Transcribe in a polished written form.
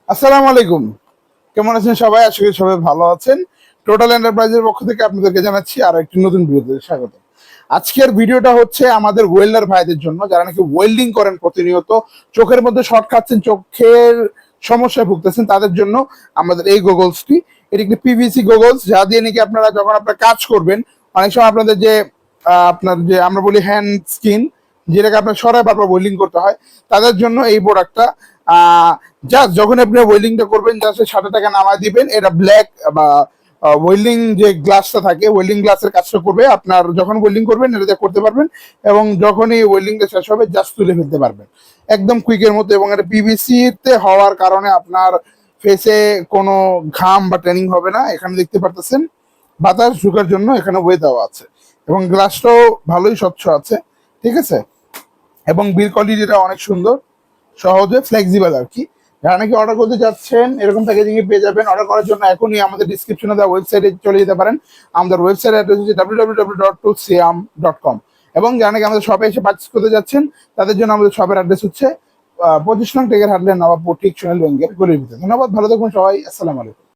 আসসালামু আলাইকুম। কেমন আছেন সবাই? আশা করি সবাই ভালো আছেন। টোটাল এন্টারপ্রাইজের পক্ষ থেকে আপনাদেরকে জানাচ্ছি আরো একটি নতুন ভিডিওতে স্বাগত। আজকের ভিডিওটা হচ্ছে আমাদের ওয়েল্ডার ভাইদের জন্য, যারা নাকি ওয়েল্ডিং করেন প্রতিনিয়ত, চোখের মধ্যে শর্ট খাচ্ছেন, চোখের সমস্যায় ভুগতেছেন, তাদের জন্য আমাদের এই গগলসটি। এটি একটি পিভিসি গগলস, যা দিয়ে নাকি আপনারা যখন আপনারা কাজ করবেন, অনেক সময় আপনাদের যে আপনার যে আমরা বলি হ্যান্ড স্কিন, যেটাকে আপনার সরায় বারবার ওয়েল্ডিং করতে হয়, তাদের জন্য এই প্রোডাক্টটা। জাস্ট যখন আপনি ওয়েল্ডিংটা করবেন, জাস্ট 60 টাকা নামায় দিবেন। এটা ব্ল্যাক বা ওয়েল্ডিং যে গ্লাসটা থাকে, ওয়েল্ডিং গ্লাসের কাজটা করবে। আপনার যখন ওয়েল্ডিং করবেন এটা দিয়ে করতে পারবেন, এবং যখনই ওয়েল্ডিংটা শেষ হবে জাস্ট তুলে ফেলতে পারবেন একদম কুইকের মতো। এবং এটা পিভিসি তে হওয়ার কারণে আপনার ফেসে কোনো ঘাম বা ট্যানিং হবে না। এখানে দেখতে পারতেছেন বাতাস ঢোকার জন্য এখানে ওয়ে দেওয়া আছে, এবং গ্লাসটাও ভালোই স্বচ্ছ আছে, ঠিক আছে। এবং বিল কোয়ালিটিটা অনেক সুন্দর, সহজে ফ্লেক্সিবল আর কি। যারা নাকি অর্ডার করতে যাচ্ছেন, এরকম প্যাকেজিং এ পেয়ে যাবেন। অর্ডার করার জন্য এখনই আমাদের ডিসক্রিপশনে দেওয়া ওয়েবসাইটে চলে যেতে পারেন। আমাদের ওয়েবসাইট অ্যাড্রেস হচ্ছে www.siam.com। এবং যারা নাকি আমাদের শপে এসে পার্চেস করতে যাচ্ছেন, তাদের জন্য আমাদের শপের অ্যাড্রেস হচ্ছে 25 নং টেকের হাটলের নবাবপুর, ঠিক সোহেল ব্যাংকের গলির ভিতরে। ধন্যবাদ, ভালো থাকবেন সবাই। আসসালামু আলাইকুম।